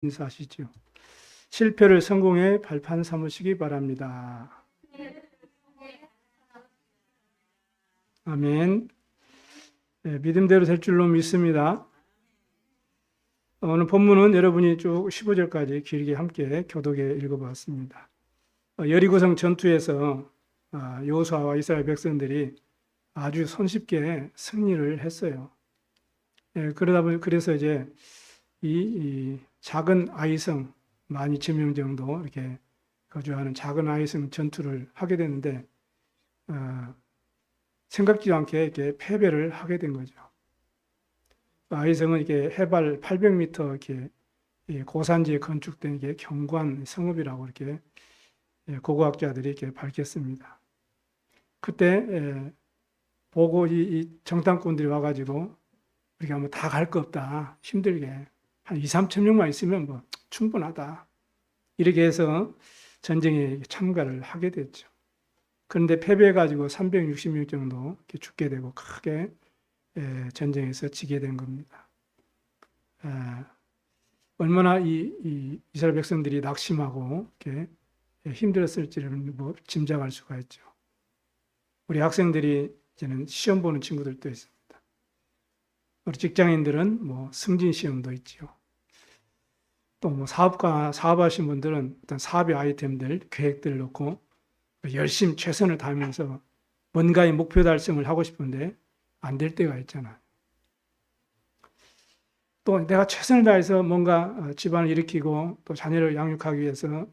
인사하시죠. 실패를 성공의 발판 삼으시기 바랍니다. 아멘. 네, 믿음대로 될 줄로 믿습니다. 오늘 본문은 여러분이 쭉 15절까지 길게 함께 교독에 읽어봤습니다. 여리고성 전투에서 여호수아와 이스라엘 백성들이 아주 손쉽게 승리를 했어요. 그러다 보니 그래서 이제 이 작은 아이성 12,000명 정도 이렇게 거주하는 작은 아이성 전투를 하게 됐는데 생각지도 않게 이렇게 패배를 하게 된 거죠. 아이성은 이게 해발 800m 이렇게 고산지에 건축된 게 경관 성읍이라고 이렇게 고고학자들이 이렇게 밝혔습니다. 그때 보고 이 정탐꾼들이 와가지고 우리가 뭐 다 갈 거 없다, 힘들게 한 2-3천 명만 있으면 뭐 충분하다, 이렇게 해서 전쟁에 참가를 하게 됐죠. 그런데 패배해가지고 360명 정도 죽게 되고 크게 전쟁에서 지게 된 겁니다. 얼마나 이 이스라엘 백성들이 낙심하고 이렇게 힘들었을지를 뭐 짐작할 수가 있죠. 우리 학생들이 이제는 시험 보는 친구들도 있습니다. 우리 직장인들은 뭐 승진 시험도 있죠. 또 뭐 사업하신 분들은 어떤 사업의 아이템들, 계획들을 놓고 열심히 최선을 다하면서 뭔가의 목표 달성을 하고 싶은데 안 될 때가 있잖아요. 또 내가 최선을 다해서 뭔가 집안을 일으키고 또 자녀를 양육하기 위해서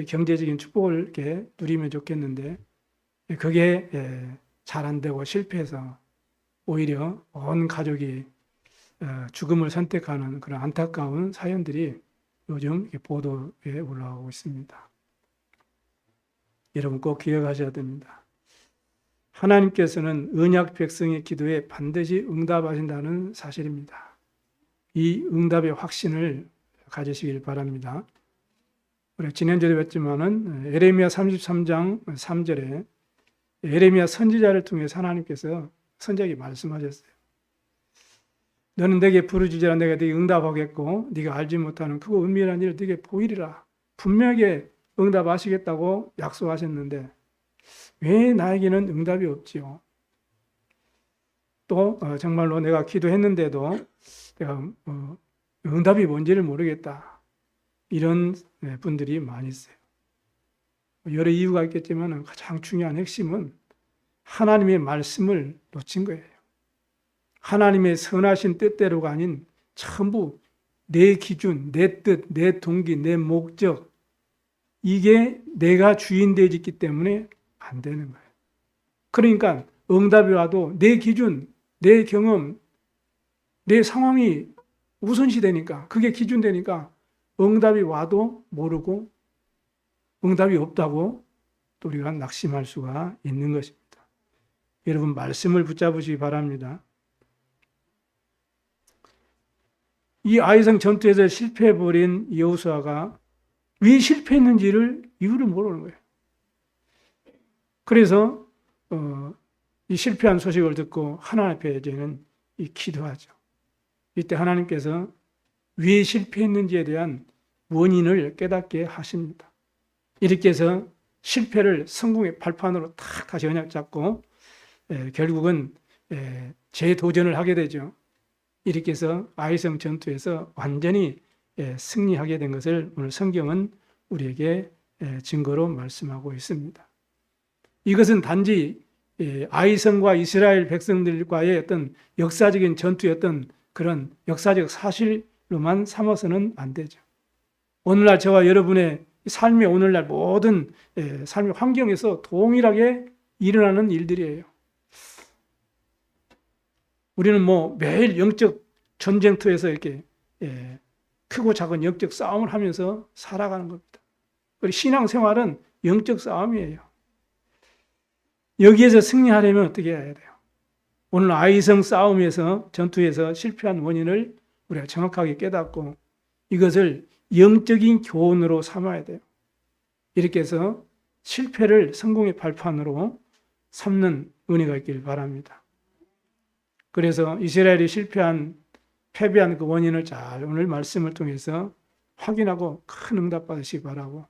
경제적인 축복을 이렇게 누리면 좋겠는데 그게 잘 안 되고 실패해서 오히려 온 가족이 죽음을 선택하는 그런 안타까운 사연들이 요즘 보도에 올라오고 있습니다. 여러분 꼭 기억하셔야 됩니다. 하나님께서는 언약 백성의 기도에 반드시 응답하신다는 사실입니다. 이 응답의 확신을 가지시길 바랍니다. 우리 지난주에도 뵀지만은 에레미야 33장 3절에 에레미야 선지자를 통해서 하나님께서 선지자에게 말씀하셨어요. 너는 내게 부르짖으라 내가 네게 응답하겠고 네가 알지 못하는 크고 은밀한 일을 네게 보이리라. 분명하게 응답하시겠다고 약속하셨는데 왜 나에게는 응답이 없지요? 또 정말로 내가 기도했는데도 내가 응답이 뭔지를 모르겠다. 이런 분들이 많이 있어요. 여러 이유가 있겠지만 가장 중요한 핵심은 하나님의 말씀을 놓친 거예요. 하나님의 선하신 뜻대로가 아닌 전부 내 기준, 내 뜻, 내 동기, 내 목적, 이게 내가 주인 되어 있기 때문에 안 되는 거예요. 그러니까 응답이 와도 내 기준, 내 경험, 내 상황이 우선시 되니까, 그게 기준 되니까 응답이 와도 모르고 응답이 없다고 또 우리가 낙심할 수가 있는 것입니다. 여러분 말씀을 붙잡으시기 바랍니다. 이 아이성 전투에서 실패해버린 여호수아가 왜 실패했는지를 이유를 모르는 거예요. 그래서 이 실패한 소식을 듣고 하나님 앞에 이제는 기도하죠. 이때 하나님께서 왜 실패했는지에 대한 원인을 깨닫게 하십니다. 이렇게 해서 실패를 성공의 발판으로 탁 다시 언약 잡고 결국은 재도전을 하게 되죠. 이렇게 해서 아이성 전투에서 완전히 승리하게 된 것을 오늘 성경은 우리에게 증거로 말씀하고 있습니다. 이것은 단지 아이성과 이스라엘 백성들과의 어떤 역사적인 전투였던 그런 역사적 사실로만 삼아서는 안 되죠. 오늘날 저와 여러분의 삶의 오늘날 모든 삶의 환경에서 동일하게 일어나는 일들이에요. 우리는 뭐 매일 영적 전쟁터에서 이렇게 크고 작은 영적 싸움을 하면서 살아가는 겁니다. 우리 신앙생활은 영적 싸움이에요. 여기에서 승리하려면 어떻게 해야 돼요? 오늘 아이성 싸움에서 전투에서 실패한 원인을 우리가 정확하게 깨닫고 이것을 영적인 교훈으로 삼아야 돼요. 이렇게 해서 실패를 성공의 발판으로 삼는 은혜가 있길 바랍니다. 그래서 이스라엘이 패배한 그 원인을 잘 오늘 말씀을 통해서 확인하고 큰 응답 받으시기 바라고,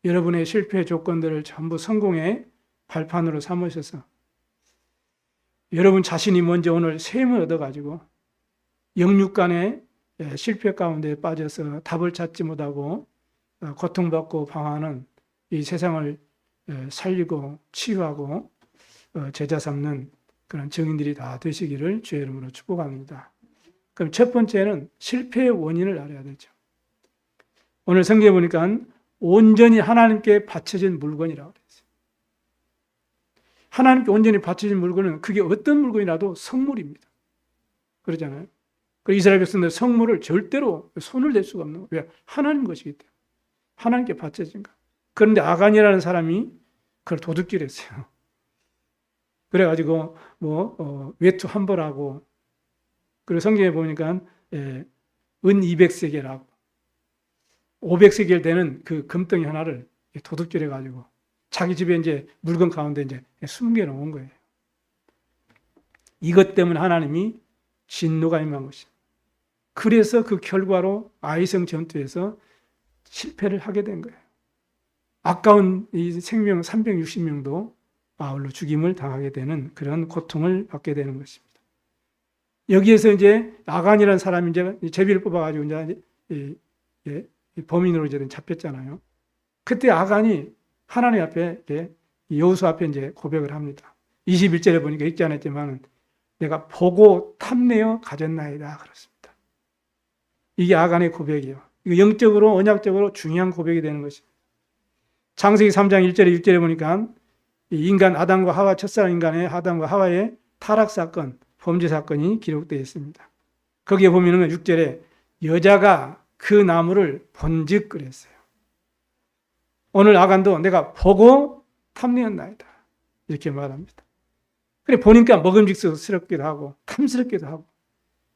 여러분의 실패 조건들을 전부 성공의 발판으로 삼으셔서 여러분 자신이 먼저 오늘 셈을 얻어가지고 영육간의 실패 가운데 빠져서 답을 찾지 못하고 고통받고 방황하는 이 세상을 살리고 치유하고 제자 삼는 그런 증인들이 다 되시기를 주의 이름으로 축복합니다. 그럼 첫 번째는 실패의 원인을 알아야 되죠. 오늘 성경에 보니까 온전히 하나님께 바쳐진 물건이라고 그랬어요. 하나님께 온전히 바쳐진 물건은 그게 어떤 물건이라도 성물입니다. 그러잖아요. 그 이스라엘 백성들 성물을 절대로 손을 댈 수가 없는 거예요. 왜? 하나님 것이기 때문에. 하나님께 바쳐진 거. 그런데 아간이라는 사람이 그걸 도둑질했어요. 그래가지고 외투 환벌하고, 그리고 성경에 보니까 은 200세겔하고 500세겔 되는 그 금덩이 하나를 도둑질해가지고 자기 집에 이제 물건 가운데 이제 숨겨 놓은 거예요. 이것 때문에 하나님이 진노가 임한 것입니다. 그래서 그 결과로 아이성 전투에서 실패를 하게 된 거예요. 아까운 이 생명 360명도 바울로 죽임을 당하게 되는 그런 고통을 받게 되는 것입니다. 여기에서 이제 아간이라는 사람이 이제 제비를 뽑아가지고 이제 범인으로 이제 잡혔잖아요. 그때 아간이 하나님 앞에 여호수아 앞에 이제 고백을 합니다. 21절에 보니까 읽지 않았지만 내가 보고 탐내어 가졌나이다 그렇습니다. 이게 아간의 고백이에요. 이거 영적으로 언약적으로 중요한 고백이 되는 것입니다. 창세기 3장 1절에 6절에 보니까 인간 아담과 하와, 첫사람 인간의 아담과 하와의 타락 사건, 범죄 사건이 기록되어 있습니다. 거기에 보면은 6절에 여자가 그 나무를 본즉 그랬어요. 오늘 아간도 내가 보고 탐내었나이다 이렇게 말합니다. 그래 보니까 먹음직스럽기도 하고 탐스럽기도 하고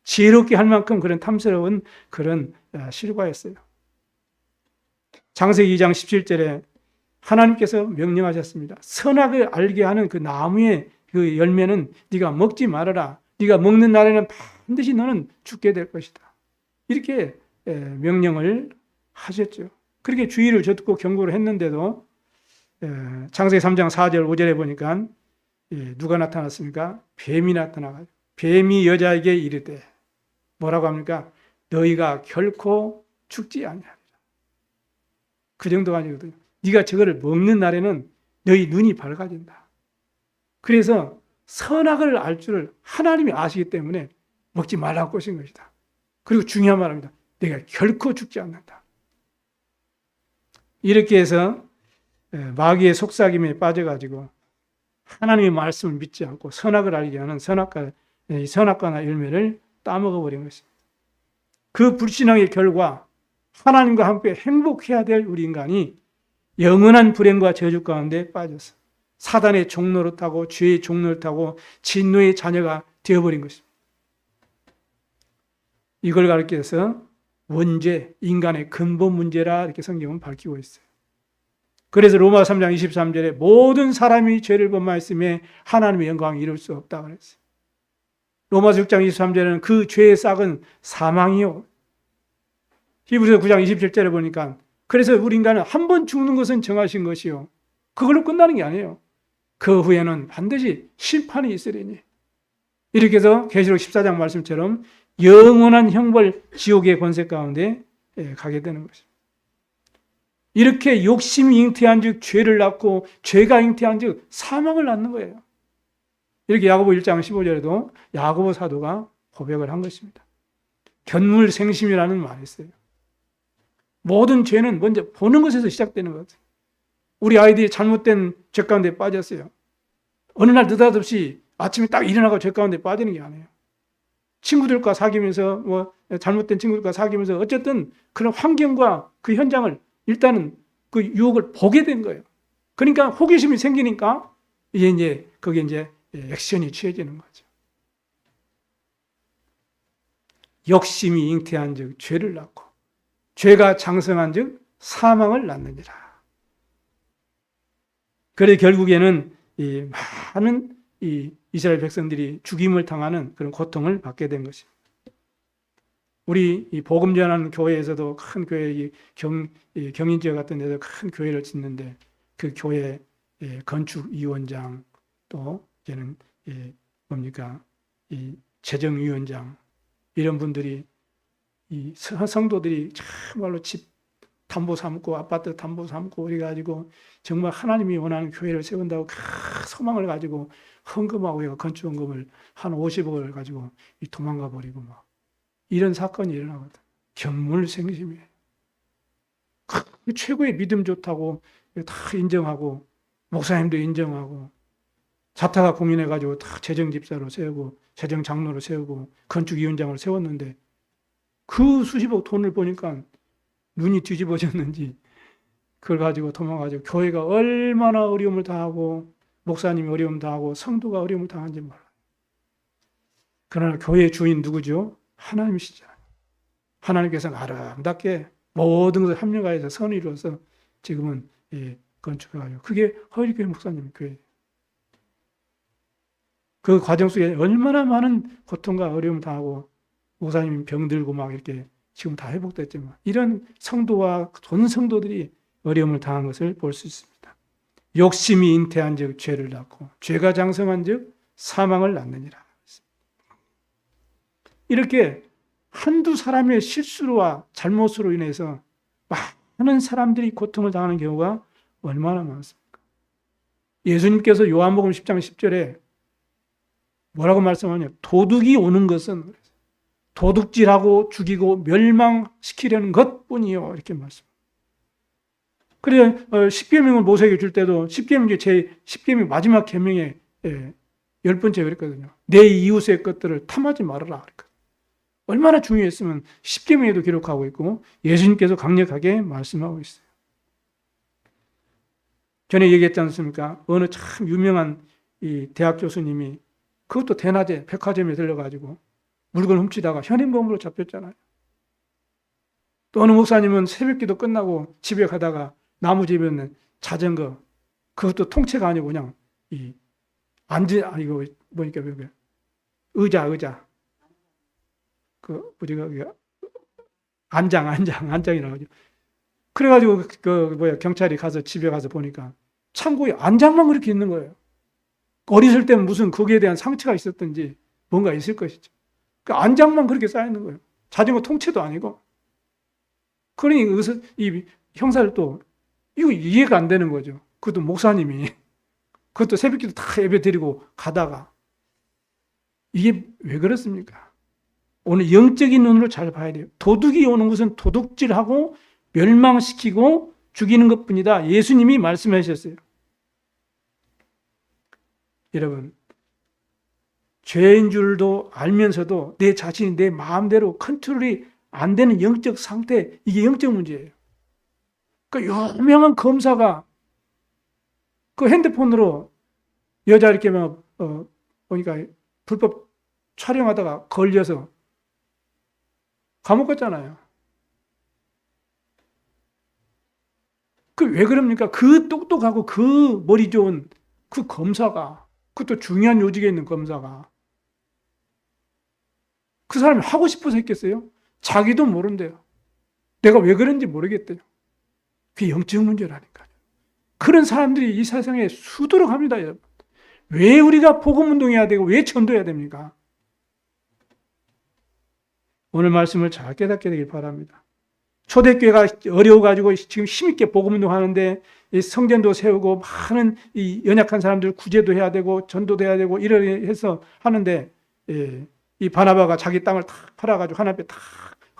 지혜롭게 할 만큼 그런 탐스러운 그런 실과였어요. 창세기 2장 17절에 하나님께서 명령하셨습니다. 선악을 알게 하는 그 나무의 그 열매는 네가 먹지 말아라. 네가 먹는 날에는 반드시 너는 죽게 될 것이다. 이렇게 명령을 하셨죠. 그렇게 주의를 줬고 경고를 했는데도 창세기 3장 4절 5절에 보니까 누가 나타났습니까? 뱀이 나타나가지고 뱀이 여자에게 이르되 뭐라고 합니까? 너희가 결코 죽지 아니하리라. 그 정도가 아니거든요. 네가 저거를 먹는 날에는 너희 눈이 밝아진다. 그래서 선악을 알 줄을 하나님이 아시기 때문에 먹지 말라고 꼬신 것이다. 그리고 중요한 말입니다. 내가 결코 죽지 않는다. 이렇게 해서 마귀의 속삭임에 빠져가지고 하나님의 말씀을 믿지 않고 선악을 알게 하는 선악과나 열매를 따먹어버린 것입니다. 그 불신앙의 결과 하나님과 함께 행복해야 될 우리 인간이 영원한 불행과 저주 가운데 빠져서 사단의 종로를 타고 죄의 종로를 타고 진노의 자녀가 되어버린 것입니다. 이걸 가르쳐서 원죄, 인간의 근본 문제라 이렇게 성경은 밝히고 있어요. 그래서 로마 3장 23절에 모든 사람이 죄를 범하였음에 하나님의 영광을 이룰 수 없다 그랬어요. 로마서 6장 23절에는 그 죄의 싹은 사망이요. 히브리서 9장 27절에 보니까 그래서 우리 인간은 한 번 죽는 것은 정하신 것이요. 그걸로 끝나는 게 아니에요. 그 후에는 반드시 심판이 있으리니. 이렇게 해서 계시록 14장 말씀처럼 영원한 형벌 지옥의 권세 가운데 가게 되는 것입니다. 이렇게 욕심이 잉태한 즉 죄를 낳고 죄가 잉태한 즉 사망을 낳는 거예요. 이렇게 야고보 1장 15절에도 야고보 사도가 고백을 한 것입니다. 견물생심이라는 말이 있어요. 모든 죄는 먼저 보는 것에서 시작되는 것 같아요. 우리 아이들이 잘못된 죄 가운데 빠졌어요. 어느 날 느닷없이 아침에 딱 일어나고 죄 가운데 빠지는 게 아니에요. 친구들과 사귀면서 잘못된 친구들과 사귀면서 어쨌든 그런 환경과 그 현장을 일단은 그 유혹을 보게 된 거예요. 그러니까 호기심이 생기니까 이제 거기에 이제 액션이 취해지는 거죠. 욕심이 잉태한 즉 죄를 낳고 죄가 장성한 즉 사망을 낳느니라. 그래 결국에는 이 많은 이 이스라엘 백성들이 죽임을 당하는 그런 고통을 받게 된 것입니다. 우리 이 복음 전하는 교회에서도 큰 교회, 이 경인 지역 같은 데서 큰 교회를 짓는데 그 교회 건축위원장 또 이제는 뭡니까 이 재정위원장 이런 분들이 이 성도들이 정말로 집 담보 삼고 아파트 담보 삼고 이래가지고 정말 하나님이 원하는 교회를 세운다고 큰 소망을 가지고 헌금하고 건축 헌금을 한 50억을 가지고 도망가 버리고 막 이런 사건이 일어나거든. 견물생심이에요. 그 최고의 믿음 좋다고 다 인정하고 목사님도 인정하고 자타가 공인해가지고 다 재정집사로 세우고 재정장로로 세우고 건축위원장을 세웠는데 그 수십억 돈을 보니까 눈이 뒤집어졌는지 그걸 가지고 도망가지고 교회가 얼마나 어려움을 당하고 목사님이 어려움 당하고 성도가 어려움을 당한지 몰라요. 그러나 교회의 주인 누구죠? 하나님이시잖아요. 하나님께서는 아름답게 모든 것을 합력하여서 선을 이루어서 지금은 건축해가지고 그게 허일교회 목사님 교회. 그 과정 속에 얼마나 많은 고통과 어려움을 당하고 목사님이 병들고 막 이렇게 지금 다 회복됐지만 이런 성도와 전 성도들이 어려움을 당한 것을 볼 수 있습니다. 욕심이 잉태한 즉 죄를 낳고 죄가 장성한 즉 사망을 낳느니라. 이렇게 한두 사람의 실수와 잘못으로 인해서 많은 사람들이 고통을 당하는 경우가 얼마나 많습니까? 예수님께서 요한복음 10장 10절에 뭐라고 말씀하냐? 도둑이 오는 것은 도둑질하고 죽이고 멸망시키려는 것뿐이요. 이렇게 말씀. 그래 십계명을 모세에게 줄 때도 십계명 제 10계명 마지막 계명의 10번째 그랬거든요. 내 이웃의 것들을 탐하지 말아라. 그랬거든요. 얼마나 중요했으면 십계명에도 기록하고 있고 예수님께서 강력하게 말씀하고 있어요. 전에 얘기했지 않습니까? 어느 참 유명한 이 대학 교수님이 그것도 대낮에 백화점에 들려가지고 물건 훔치다가 현행범으로 잡혔잖아요. 또 어느 목사님은 새벽기도 끝나고 집에 가다가 나무 집에 있는 자전거 그것도 통째가 아니고 그냥 이 이거 보니까 의자 그 우리가 안장이라고 하죠. 그래가지고 경찰이 가서 집에 가서 보니까 창고에 안장만 그렇게 있는 거예요. 어렸을 때는 무슨 거기에 대한 상처가 있었든지 뭔가 있을 것이죠. 그 안장만 그렇게 쌓여 있는 거예요. 자전거 통째도 아니고. 그러니 이 형사를 또 이거 이해가 안 되는 거죠. 그것도 목사님이 그것도 새벽기도 다 예배 드리고 가다가 이게 왜 그렇습니까? 오늘 영적인 눈으로 잘 봐야 돼요. 도둑이 오는 것은 도둑질하고 멸망시키고 죽이는 것뿐이다. 예수님이 말씀하셨어요. 여러분, 죄인 줄도 알면서도 내 자신이 내 마음대로 컨트롤이 안 되는 영적 상태, 이게 영적 문제예요. 그 유명한 검사가 그 핸드폰으로 여자 이렇게 보니까 불법 촬영하다가 걸려서 감옥 갔잖아요. 그 왜 그럽니까? 그 똑똑하고 그 머리 좋은 그 검사가, 그것도 중요한 요직에 있는 검사가 그 사람이 하고 싶어서 했겠어요? 자기도 모른대요. 내가 왜 그런지 모르겠대요. 그게 영적 문제라니까요. 그런 사람들이 이 세상에 수두룩 합니다, 여러분. 왜 우리가 복음운동해야 되고 왜 전도해야 됩니까? 오늘 말씀을 잘 깨닫게 되길 바랍니다. 초대교회가 어려워가지고 지금 힘있게 복음운동 하는데 성전도 세우고 많은 이 연약한 사람들 구제도 해야 되고 전도도 해야 되고 이렇게 해서 하는데 이 바나바가 자기 땅을 다 팔아가지고 하나님 앞에 다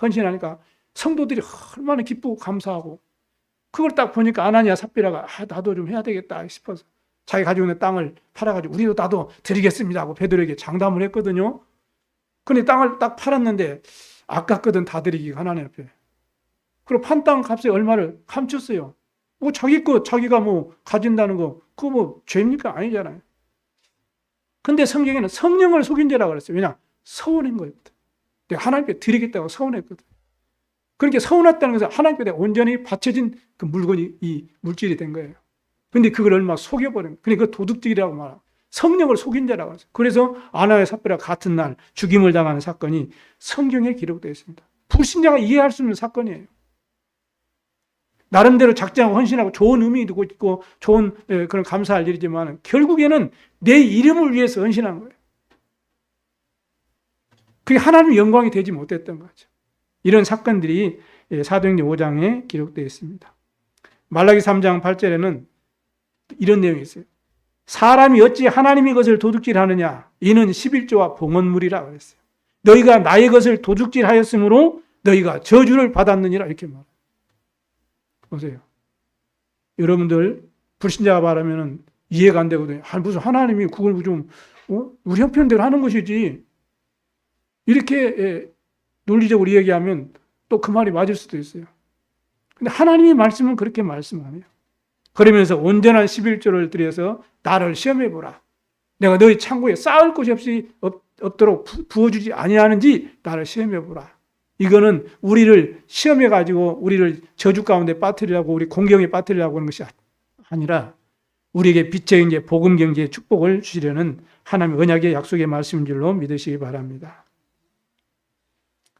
헌신하니까 성도들이 얼마나 기쁘고 감사하고 그걸 딱 보니까 아나니아 삽비라가 나도 좀 해야 되겠다 싶어서 자기 가지고 있는 땅을 팔아가지고 우리도 나도 드리겠습니다 하고 베드로에게 장담을 했거든요. 근데 땅을 딱 팔았는데 아깝거든 다 드리기가 하나님 앞에. 그리고 판 땅 값에 얼마를 감췄어요. 뭐 자기 거 자기가 뭐 가진다는 거 그거 뭐 죄입니까? 아니잖아요. 근데 성경에는 성령을 속인 죄라고 그랬어요. 왜냐? 서운한 거예요. 내가 하나님께 드리겠다고 서운했거든. 그러니까 서운했다는 것은 하나님께 내가 온전히 바쳐진 그 물건이 이 물질이 된 거예요. 근데 그걸 얼마 속여버린 거예요. 그러니까 그 도둑질이라고 말하고 성령을 속인 죄라고 했어요. 그래서 아나의 삽비라 같은 날 죽임을 당하는 사건이 성경에 기록되어 있습니다. 불신자가 이해할 수 있는 사건이에요. 나름대로 작정하고 헌신하고 좋은 의미도 있고 좋은 그런 감사할 일이지만 결국에는 내 이름을 위해서 헌신한 거예요. 그게 하나님의 영광이 되지 못했던 거죠. 이런 사건들이 사도행전 5장에 기록되어 있습니다. 말라기 3장 8절에는 이런 내용이 있어요. 사람이 어찌 하나님의 것을 도둑질하느냐? 이는 11조와 봉헌물이라 그랬어요. 너희가 나의 것을 도둑질하였으므로 너희가 저주를 받았느니라 이렇게 말해요. 보세요. 여러분들 불신자가 말하면 이해가 안 되거든요. 무슨 하나님이 그걸 좀 우리 형편대로 하는 것이지. 이렇게 논리적으로 이야기하면 또 그 말이 맞을 수도 있어요. 근데 하나님의 말씀은 그렇게 말씀 안 해요. 그러면서 온전한 11조를 들여서 나를 시험해 보라. 내가 너희 창고에 쌓을 곳이 없이 없도록 부어주지 아니하는지 나를 시험해 보라. 이거는 우리를 시험해 가지고 우리를 저주 가운데 빠뜨리려고 우리 공경에 빠뜨리려고 하는 것이 아니라 우리에게 빛의 경제, 복음 경제의 축복을 주시려는 하나님의 언약의 약속의 말씀인 줄로 믿으시기 바랍니다.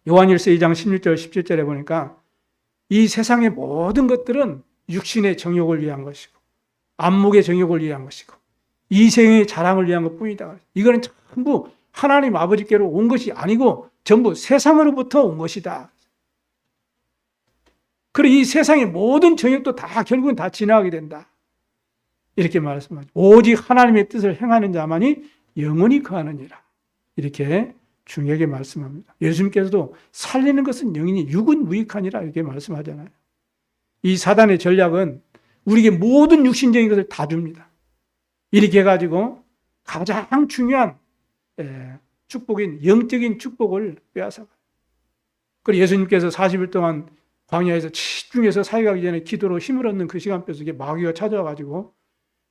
요한일서 2장 16절 17절에 보니까 이 세상의 모든 것들은 육신의 정욕을 위한 것이고 안목의 정욕을 위한 것이고 이생의 자랑을 위한 것뿐이다. 이거는 전부 하나님 아버지께로 온 것이 아니고 전부 세상으로부터 온 것이다. 그리고 이 세상의 모든 정욕도 다 결국은 다 지나가게 된다. 이렇게 말씀하죠. 오직 하나님의 뜻을 행하는 자만이 영원히 거하느니라. 이렇게 중요하게 말씀합니다. 예수님께서도 살리는 것은 영이니 육은 무익하니라 이렇게 말씀하잖아요. 이 사단의 전략은 우리에게 모든 육신적인 것을 다 줍니다. 이렇게 해가지고 가장 중요한 축복인 영적인 축복을 빼앗아가요. 그리고 예수님께서 40일 동안 광야에서 집중해서 사역하기 전에 기도로 힘을 얻는 그 시간 속에 마귀가 찾아와가지고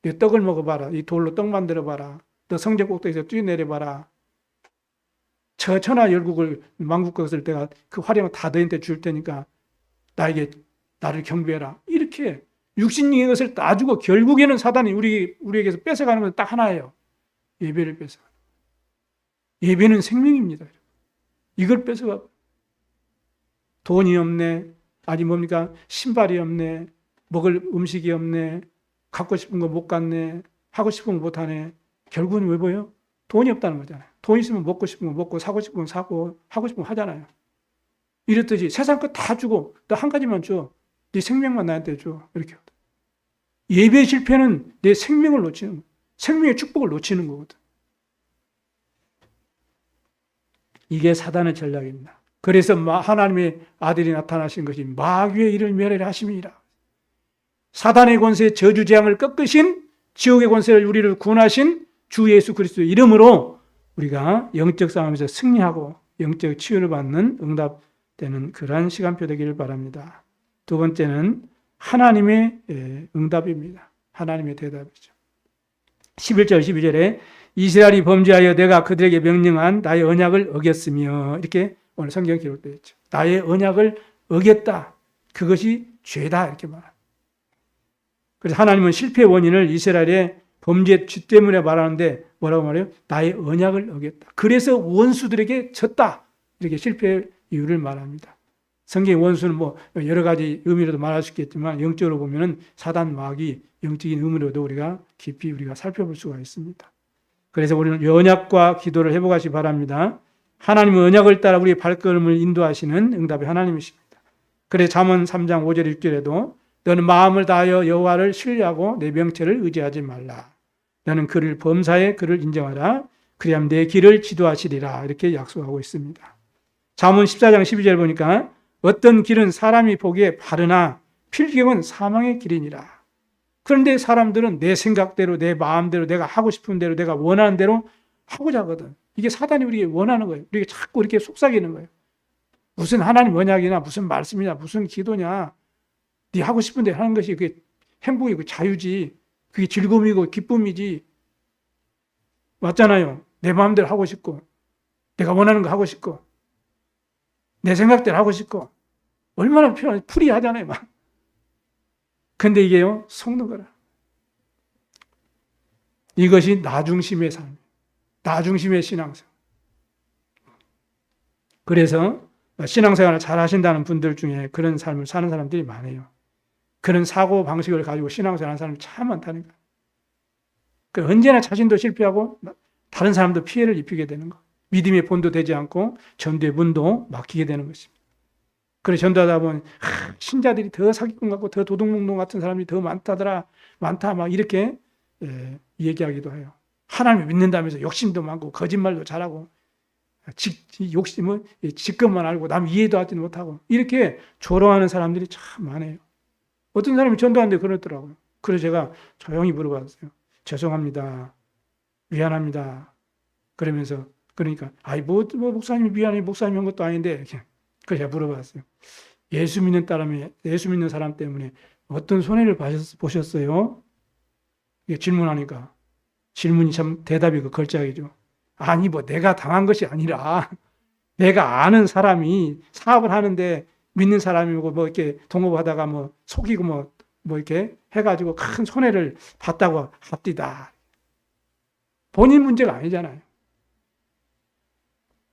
내 떡을 먹어봐라. 이 돌로 떡 만들어봐라. 너 성전 꼭대기에서 뛰어내려봐라. 저 천하 열국을 만국 것을 내가 그 화려한 다 너희한테 줄 테니까 나를 경배해라. 이렇게 육신적인 것을 다 주고 결국에는 사단이 우리에게서 뺏어가는 건 딱 하나예요. 예배를 뺏어가. 예배는 생명입니다. 이걸 뺏어가. 돈이 없네. 아니 뭡니까? 신발이 없네. 먹을 음식이 없네. 갖고 싶은 거 못 갖네. 하고 싶은 거 못 하네. 결국은 왜 보여? 돈이 없다는 거잖아요. 돈 있으면 먹고 싶은 거 먹고 사고 싶은 거 사고 하고 싶은 거 하잖아요. 이랬듯이 세상 거 다 주고 너 한 가지만 줘. 네 생명만 나한테 줘. 이렇게. 예배 실패는 내 생명을 놓치는 거야. 생명의 축복을 놓치는 거거든. 이게 사단의 전략입니다. 그래서 하나님의 아들이 나타나신 것이 마귀의 일을 멸하려 하심이니라. 사단의 권세 저주 재앙을 꺾으신 지옥의 권세를 우리를 구원하신 주 예수 그리스도의 이름으로 우리가 영적 싸움에서 승리하고 영적 치유를 받는 응답되는 그러한 시간표 되기를 바랍니다. 두 번째는 하나님의 응답입니다. 하나님의 대답이죠. 11절 12절에 이스라엘이 범죄하여 내가 그들에게 명령한 나의 언약을 어겼으며 이렇게 오늘 성경 기록되어 있죠. 나의 언약을 어겼다. 그것이 죄다 이렇게 말합니다. 그래서 하나님은 실패의 원인을 이스라엘의 범죄 죄 때문에 말하는데 뭐라고 말해요? 나의 언약을 어겼다. 그래서 원수들에게 졌다. 이렇게 실패의 이유를 말합니다. 성경의 원수는 뭐 여러 가지 의미로도 말할 수 있겠지만 영적으로 보면은 사단 마귀 영적인 의미로도 우리가 깊이 우리가 살펴볼 수가 있습니다. 그래서 우리는 언약과 기도를 해보가시 바랍니다. 하나님의 언약을 따라 우리의 발걸음을 인도하시는 응답의 하나님이십니다. 그래서 잠언 3장 5절 6절에도 너는 마음을 다하여 여호와를 신뢰하고 내 명체를 의지하지 말라. 너는 그를 범사에 그를 인정하라. 그리하면 내 길을 지도하시리라. 이렇게 약속하고 있습니다. 잠언 14장 12절 보니까 어떤 길은 사람이 보기에 바르나 필경은 사망의 길이니라. 그런데 사람들은 내 생각대로 내 마음대로 내가 하고 싶은 대로 내가 원하는 대로 하고자 하거든. 이게 사단이 우리에게 원하는 거예요. 우리에게 자꾸 이렇게 속삭이는 거예요. 무슨 하나님 언약이나 무슨 말씀이냐 무슨 기도냐 네 하고 싶은 대로 하는 것이 그게 행복이고 자유지. 그게 즐거움이고 기쁨이지. 맞잖아요. 내 마음대로 하고 싶고 내가 원하는 거 하고 싶고 내 생각대로 하고 싶고 얼마나 프리하잖아요. 막. 근데 이게요 속는 거라. 이것이 나 중심의 삶, 나 중심의 신앙생. 그래서 신앙생활을 잘 하신다는 분들 중에 그런 삶을 사는 사람들이 많아요. 그런 사고 방식을 가지고 신앙생활 하는 사람이 참 많다니까. 언제나 자신도 실패하고 다른 사람도 피해를 입히게 되는 거. 믿음의 본도 되지 않고 전도의 문도 막히게 되는 것입니다. 그래서 전도하다 보면 신자들이 더 사기꾼 같고 더 도둑놈 같은 사람이 더 많다 막 이렇게 얘기하기도 해요. 하나님을 믿는다면서 욕심도 많고 거짓말도 잘하고 욕심은 직급만 알고 남 이해도 하지 못하고 이렇게 조롱하는 사람들이 참 많아요. 어떤 사람이 전도하는데 그러더라고요. 그래서 제가 조용히 물어봤어요. 죄송합니다. 미안합니다. 그러면서 그러니까 목사님이 미안해 목사님 한 것도 아닌데 그래서 제가 물어봤어요. 예수 믿는 사람 때문에 어떤 손해를 보셨어요? 이게 질문하니까 질문이 참 대답이 걸작이죠. 아니 내가 당한 것이 아니라 내가 아는 사람이 사업을 하는데 믿는 사람이고 이렇게 동업하다가 속이고 이렇게 해가지고 큰 손해를 봤다고 합디다. 본인 문제가 아니잖아요.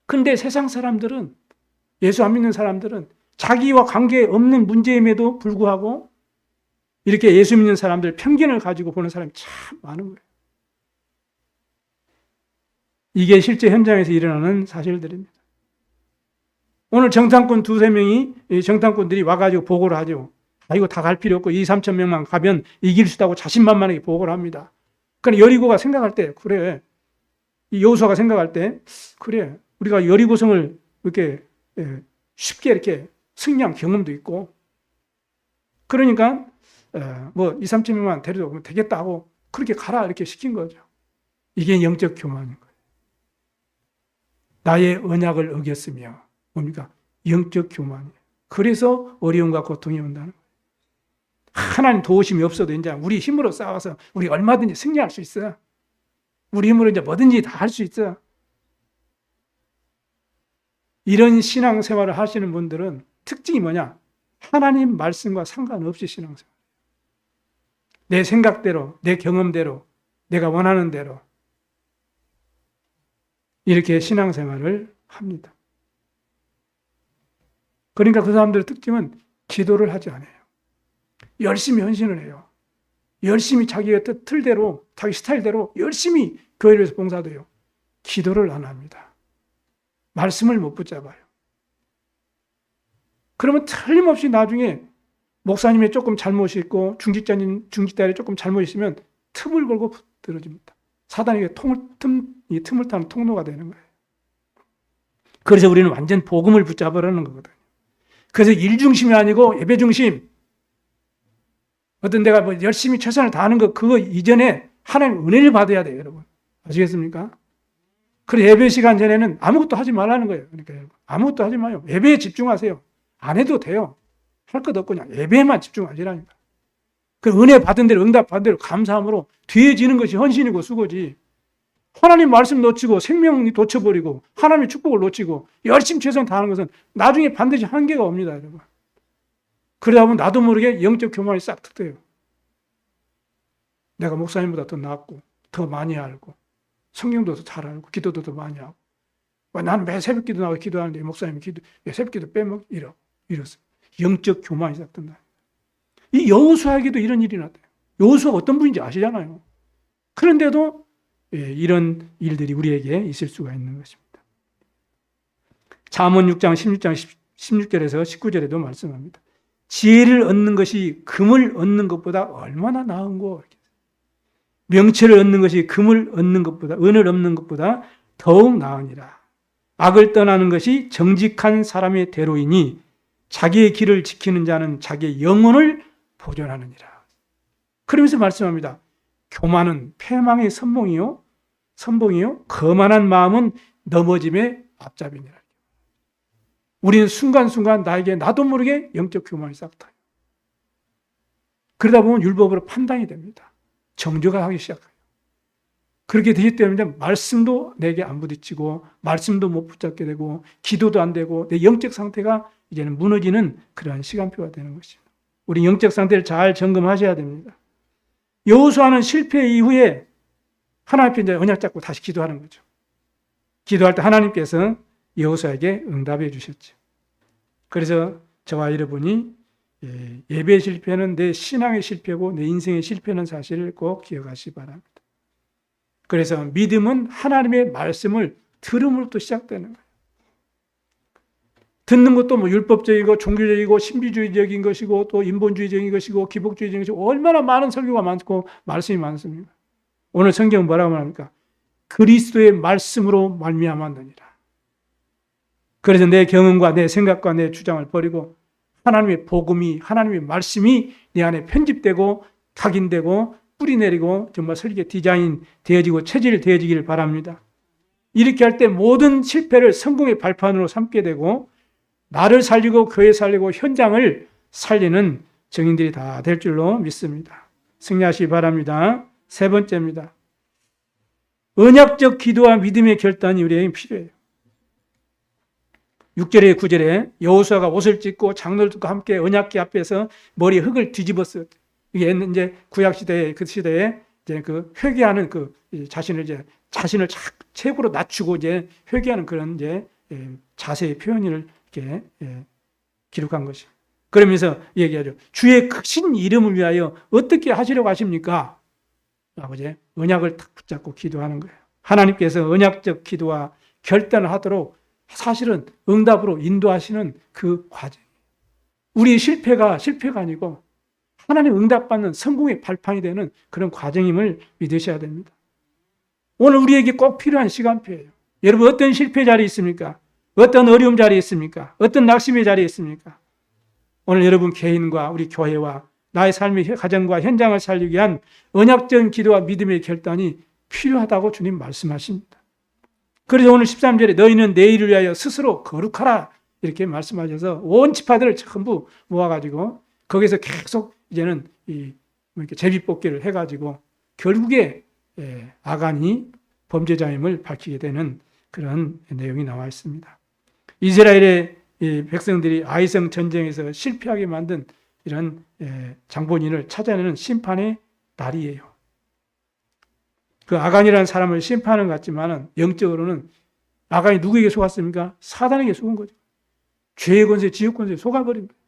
근데 세상 사람들은 예수 안 믿는 사람들은 자기와 관계없는 문제임에도 불구하고 이렇게 예수 믿는 사람들 편견을 가지고 보는 사람이 참 많은 거예요. 이게 실제 현장에서 일어나는 사실들입니다. 오늘 정탐꾼 두세 명이 정탐꾼들이 와가지고 보고를 하죠. 이거 다 갈 필요 없고 2-3천 명만 가면 이길 수 있다고 자신만만하게 보고를 합니다. 그러니까 여리고가 생각할 때 그래. 이 여호수아가 생각할 때 그래. 우리가 여리고성을 이렇게 쉽게 이렇게 승리한 경험도 있고 그러니까 2-3천 명만 데려다 오면 되겠다 하고 그렇게 가라 이렇게 시킨 거죠. 이게 영적 교만인 거예요. 나의 언약을 어겼으며 뭡니까? 영적 교만이에요. 그래서 어려움과 고통이 온다는 거예요. 하나님 도우심이 없어도 이제 우리 힘으로 싸워서 우리 얼마든지 승리할 수 있어. 우리 힘으로 이제 뭐든지 다 할 수 있어. 이런 신앙생활을 하시는 분들은 특징이 뭐냐? 하나님 말씀과 상관없이 신앙생활. 내 생각대로, 내 경험대로, 내가 원하는 대로 이렇게 신앙생활을 합니다. 그러니까 그 사람들의 특징은 기도를 하지 않아요. 열심히 헌신을 해요. 열심히 자기의 틀대로, 자기 스타일대로 열심히 교회를 위해서 봉사돼요. 기도를 안 합니다. 말씀을 못 붙잡아요. 그러면 틀림없이 나중에 목사님의 조금 잘못이 있고 중직자의 조금 잘못이 있으면 틈을 걸고 들어집니다. 사단에게 틈을 타는 통로가 되는 거예요. 그래서 우리는 완전 복음을 붙잡으라는 거거든요. 그래서 일 중심이 아니고 예배 중심. 어떤 내가 열심히 최선을 다하는 그거 이전에 하나님 은혜를 받아야 돼요, 여러분. 아시겠습니까? 그래서 예배 시간 전에는 아무것도 하지 말라는 거예요. 그러니까 여러분, 아무것도 하지 마요. 예배에 집중하세요. 안 해도 돼요. 할 것 없고 그냥 예배에만 집중하시라니까. 그 은혜 받은 대로 응답 받은 대로 감사함으로 뒤에 지는 것이 헌신이고 수고지. 하나님 말씀 놓치고 생명 놓쳐버리고 하나님의 축복을 놓치고 열심히 최선 다하는 것은 나중에 반드시 한계가 옵니다, 여러분. 그러다 보면 나도 모르게 영적 교만이 싹 터져요. 내가 목사님보다 더 낫고 더 많이 알고 성경도 더 잘 알고 기도도 더 많이 하고 나는 매 새벽 기도 나가고 기도하는데 목사님이 새벽 기도 빼먹 이랬어요. 영적 교만이 싹 든다. 이 여호수아에게도 이런 일이 났대요. 여호수아가 어떤 분인지 아시잖아요. 그런데도 이런 일들이 우리에게 있을 수가 있는 것입니다. 잠언 6장 16절에서 19절에도 말씀합니다. 지혜를 얻는 것이 금을 얻는 것보다 얼마나 나은고. 명철을 얻는 것이 금을 얻는 것보다 은을 얻는 것보다 더욱 나으니라. 악을 떠나는 것이 정직한 사람의 대로이니 자기의 길을 지키는 자는 자기의 영혼을 보존하느니라. 그러면서 말씀합니다. 교만은 패망의 선봉이요 거만한 마음은 넘어짐의 앞잡이니라. 우리는 순간순간 나도 모르게 영적 교만이 싹 타요. 그러다 보면 율법으로 판단이 됩니다. 정죄가 하기 시작해요. 그렇게 되기 때문에 말씀도 내게 안 부딪히고 말씀도 못 붙잡게 되고 기도도 안 되고 내 영적 상태가 이제는 무너지는 그러한 시간표가 되는 것입니다. 우리 영적 상태를 잘 점검하셔야 됩니다. 여호수아는 실패 이후에 하나님 앞에 이제 언약 잡고 다시 기도하는 거죠. 기도할 때 하나님께서 여호수아에게 응답해 주셨죠. 그래서 저와 여러분이 예배 실패는 내 신앙의 실패고 내 인생의 실패는 사실을 꼭 기억하시기 바랍니다. 그래서 믿음은 하나님의 말씀을 들음으로부터 시작되는 거예요. 듣는 것도 뭐 율법적이고 종교적이고 신비주의적인 것이고 또 인본주의적인 것이고 기복주의적인 것이고 얼마나 많은 설교가 많고 말씀이 많습니다. 오늘 성경은 뭐라고 말합니까? 그리스도의 말씀으로 말미암았느니라. 그래서 내 경험과 내 생각과 내 주장을 버리고 하나님의 복음이, 하나님의 말씀이 내 안에 편집되고 각인되고 뿌리내리고 정말 설계 디자인 되어지고 체질되어지기를 바랍니다. 이렇게 할 때 모든 실패를 성공의 발판으로 삼게 되고 나를 살리고 교회 살리고 현장을 살리는 증인들이 다 될 줄로 믿습니다. 승리하시기 바랍니다. 세 번째입니다. 언약적 기도와 믿음의 결단이 우리에게 필요해요. 6절에 9절에 여호수아가 옷을 찢고 장로들과 함께 언약궤 앞에서 머리에 흙을 뒤집었어요. 이게 이제 구약 시대에 그 시대에 이제 그 회개하는 그 자신을 최고로 낮추고 이제 회개하는 그런 이제 자세의 표현을 이렇게 기록한 것이. 그러면서 얘기하죠. 주의 크신 이름을 위하여 어떻게 하시려고 하십니까? 라고 이제 언약을 딱 붙잡고 기도하는 거예요. 하나님께서 언약적 기도와 결단을 하도록 사실은 응답으로 인도하시는 그 과정. 우리의 실패가 아니고 하나님 응답받는 성공의 발판이 되는 그런 과정임을 믿으셔야 됩니다. 오늘 우리에게 꼭 필요한 시간표예요. 여러분 어떤 실패 자리에 있습니까? 어떤 어려움 자리에 있습니까? 어떤 낙심의 자리에 있습니까? 오늘 여러분 개인과 우리 교회와 나의 삶의 가정과 현장을 살리기 위한 언약적인 기도와 믿음의 결단이 필요하다고 주님 말씀하십니다. 그래서 오늘 13절에 너희는 내일을 위하여 스스로 거룩하라 이렇게 말씀하셔서 온 지파들을 전부 모아가지고 거기서 계속 이제는 이렇게 제비뽑기를 해가지고 결국에 아간이 범죄자임을 밝히게 되는 그런 내용이 나와 있습니다. 이스라엘의 백성들이 아이성 전쟁에서 실패하게 만든 이런 장본인을 찾아내는 심판의 날이에요. 그 아간이라는 사람을 심판하는 것 같지만 영적으로는 아간이 누구에게 속았습니까? 사단에게 속은 거죠. 죄의 권세, 지옥 권세에 속아버린 거예요.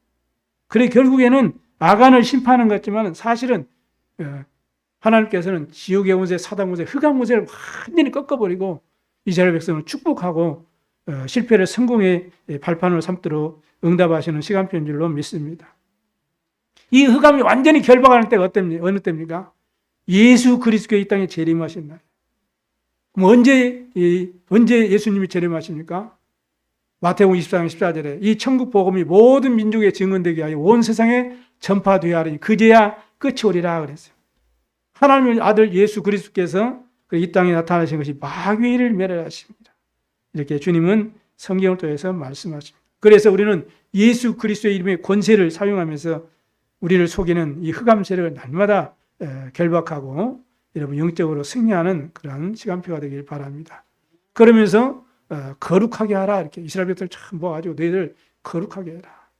그래 결국에는 아간을 심판하는 것 같지만 사실은 하나님께서는 지옥의 권세, 사단 권세, 흑암 권세를 완전히 꺾어버리고 이스라엘 백성을 축복하고 실패를 성공의 발판으로 삼도록 응답하시는 시간표인 줄로 믿습니다. 이 흑암이 완전히 결박하는 때가 어느 때입니까? 예수 그리스도의 이 땅에 재림하신 날. 그럼 언제 예수님이 재림하십니까? 마태복음 24장 14절에 이 천국 복음이 모든 민족에 증언되게 하여 온 세상에 전파되어야 하리니 그제야 끝이 오리라 그랬어요. 하나님의 아들 예수 그리스도께서 이 땅에 나타나신 것이 마귀를 멸하십니다. 이렇게 주님은 성경을 통해서 말씀하십니다. 그래서 우리는 예수 그리스도의 이름의 권세를 사용하면서 우리를 속이는 이 흑암 세력을 날마다 결박하고 여러분 영적으로 승리하는 그런 시간표가 되길 바랍니다. 그러면서 거룩하게 하라 이렇게 이스라엘 백성을 참 모아가지고 너희들 거룩하게 해라.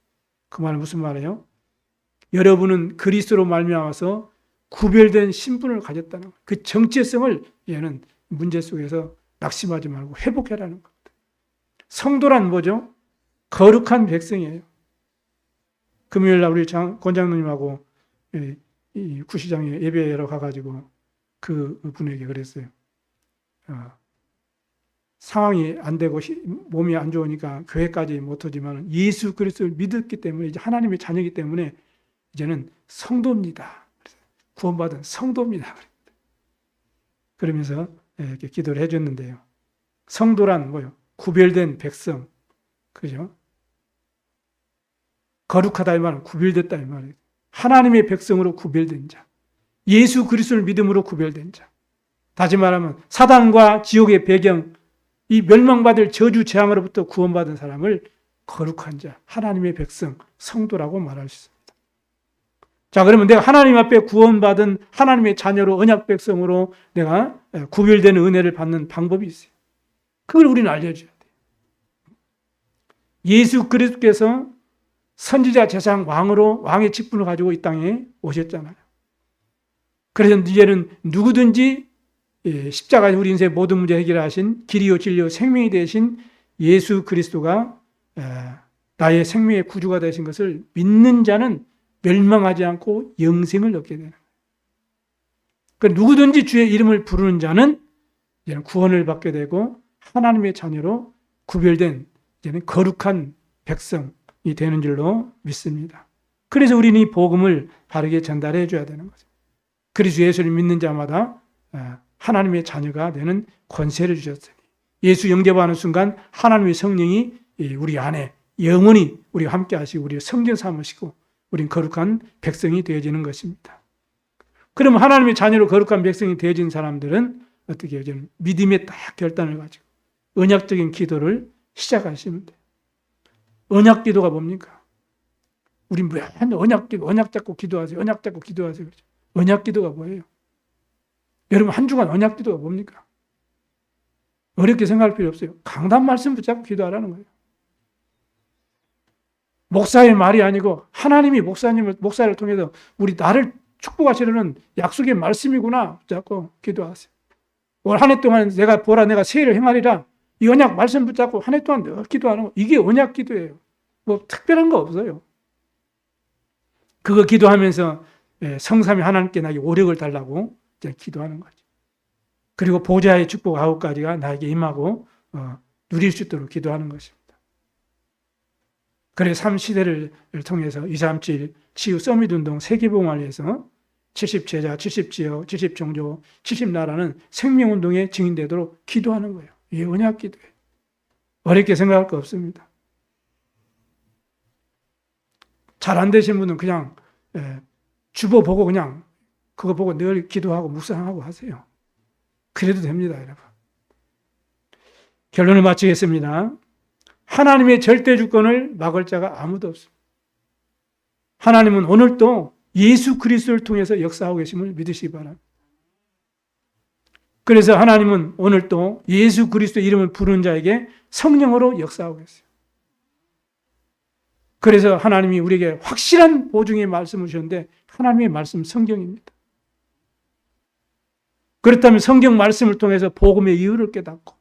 그 말은 무슨 말이에요? 여러분은 그리스도로 말미암아서 구별된 신분을 가졌다는 거예요. 그 정체성을 얘는 문제 속에서 낙심하지 말고 회복해라는 겁니다. 성도란 뭐죠? 거룩한 백성이에요. 금요일날 우리 권장로님하고 이 구시장에 예배하러 가가지고 그 분에게 그랬어요. 상황이 안 되고 몸이 안 좋으니까 교회까지 못 오지만 예수 그리스도를 믿었기 때문에 이제 하나님의 자녀이기 때문에 이제는 성도입니다. 구원받은 성도입니다. 그러면서 이렇게 기도를 해줬는데요. 성도란 뭐요? 구별된 백성, 그죠? 거룩하다 이 말은 구별됐다 이 말이에요. 하나님의 백성으로 구별된 자, 예수 그리스도를 믿음으로 구별된 자. 다시 말하면 사단과 지옥의 배경, 이 멸망받을 저주 재앙으로부터 구원받은 사람을 거룩한 자, 하나님의 백성, 성도라고 말할 수 있습니다. 자, 그러면 내가 하나님 앞에 구원받은 하나님의 자녀로 언약 백성으로 내가 구별되는 은혜를 받는 방법이 있어요. 그걸 우리는 알려줘야 돼요. 예수 그리스도께서 선지자 제사장 왕으로 왕의 직분을 가지고 이 땅에 오셨잖아요. 그래서 이제는 누구든지 십자가에서 우리 인생의 모든 문제 해결하신 길이요 진리요 생명이 되신 예수 그리스도가 나의 생명의 구주가 되신 것을 믿는 자는 멸망하지 않고 영생을 얻게 되는 거예요. 그러니까 누구든지 주의 이름을 부르는 자는 이제는 구원을 받게 되고 하나님의 자녀로 구별된 이제는 거룩한 백성이 되는 줄로 믿습니다. 그래서 우리는 이 복음을 바르게 전달해 줘야 되는 거죠. 그래서 예수를 믿는 자마다 하나님의 자녀가 되는 권세를 주셨으니 예수 영접하는 순간 하나님의 성령이 우리 안에 영원히 우리와 함께 하시고 우리를 성전 삼으시고 우리는 거룩한 백성이 되어지는 것입니다. 그러면 하나님의 자녀로 거룩한 백성이 되어진 사람들은 어떻게 해요? 믿음의 딱 결단을 가지고 언약적인 기도를 시작하시면 돼요. 언약 기도가 뭡니까? 우리 맨날 언약 기도, 언약 잡고 기도하세요. 언약 잡고 기도하세요. 그렇죠? 언약 기도가 뭐예요? 여러분 한 주간 언약 기도가 뭡니까? 어렵게 생각할 필요 없어요. 강단 말씀 붙잡고 기도하라는 거예요. 목사의 말이 아니고 하나님이 목사를 통해서 우리 나를 축복하시려는 약속의 말씀이구나 붙잡고 기도하세요. 올 한 해 동안 내가 보라 내가 세일을 행하리라 이 언약 말씀 붙잡고 한 해 동안 늘 기도하는 거 이게 언약 기도예요. 뭐 특별한 거 없어요. 그거 기도하면서 성삼위 하나님께 나에게 오력을 달라고 이제 기도하는 거죠. 그리고 보좌의 축복 9가지가 나에게 임하고 누릴 수 있도록 기도하는 것입니다. 그래서 3시대를 통해서 237 치유 서밋 운동 세계봉화를 해서 70제자, 70지역, 70종교, 70나라는 생명운동에 증인되도록 기도하는 거예요. 이게 언약 기도예요. 어렵게 생각할 거 없습니다. 잘 안 되신 분은 그냥 주보 보고 그냥 그거 보고 늘 기도하고 묵상하고 하세요. 그래도 됩니다, 여러분. 결론을 마치겠습니다. 하나님의 절대 주권을 막을 자가 아무도 없습니다. 하나님은 오늘도 예수 그리스도를 통해서 역사하고 계심을 믿으시기 바랍니다. 그래서 하나님은 오늘도 예수 그리스도 이름을 부르는 자에게 성령으로 역사하고 계세요. 그래서 하나님이 우리에게 확실한 보증의 말씀을 주셨는데 하나님의 말씀 성경입니다. 그렇다면 성경 말씀을 통해서 복음의 이유를 깨닫고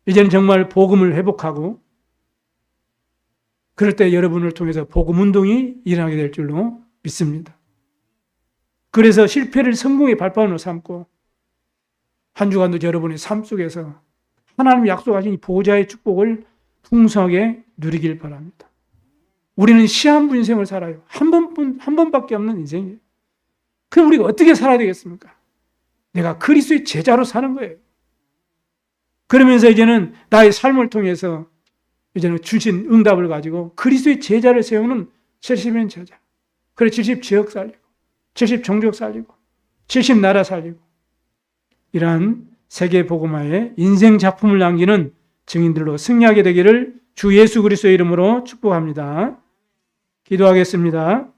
이제는 정말 복음을 회복하고 그럴 때 여러분을 통해서 복음 운동이 일어나게 될 줄로 믿습니다. 그래서 실패를 성공의 발판으로 삼고 한 주간도 여러분의 삶 속에서 하나님이 약속하신 이 보좌의 축복을 풍성하게 누리길 바랍니다. 우리는 시한부 인생을 살아요. 한 번밖에 없는 인생이에요. 그럼 우리가 어떻게 살아야 되겠습니까? 내가 그리스도의 제자로 사는 거예요. 그러면서 이제는 나의 삶을 통해서 이제는 주신 응답을 가지고 그리스도의 제자를 세우는 70인 제자. 그래 70지역 살리고 70종족 살리고 70나라 살리고 이러한 세계복음화의 인생 작품을 남기는 증인들로 승리하게 되기를 주 예수 그리스도의 이름으로 축복합니다. 기도하겠습니다.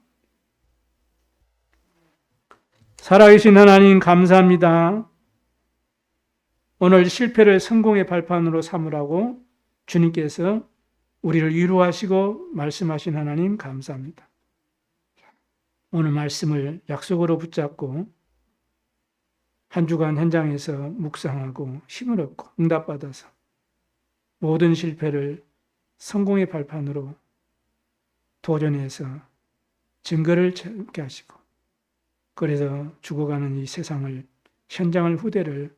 살아계신 하나님 감사합니다. 오늘 실패를 성공의 발판으로 삼으라고 주님께서 우리를 위로하시고 말씀하신 하나님 감사합니다. 오늘 말씀을 약속으로 붙잡고 한 주간 현장에서 묵상하고 힘을 얻고 응답받아서 모든 실패를 성공의 발판으로 도전해서 증거를 찾게 하시고 그래서 죽어가는 이 세상을 현장을 후대를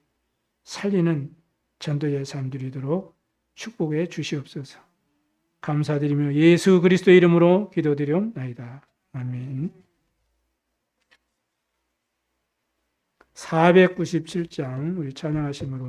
살리는 전도의 삶들이 되도록 축복해 주시옵소서. 감사드리며 예수 그리스도의 이름으로 기도드리옵나이다. 아멘. 497장 우리 찬양하심으로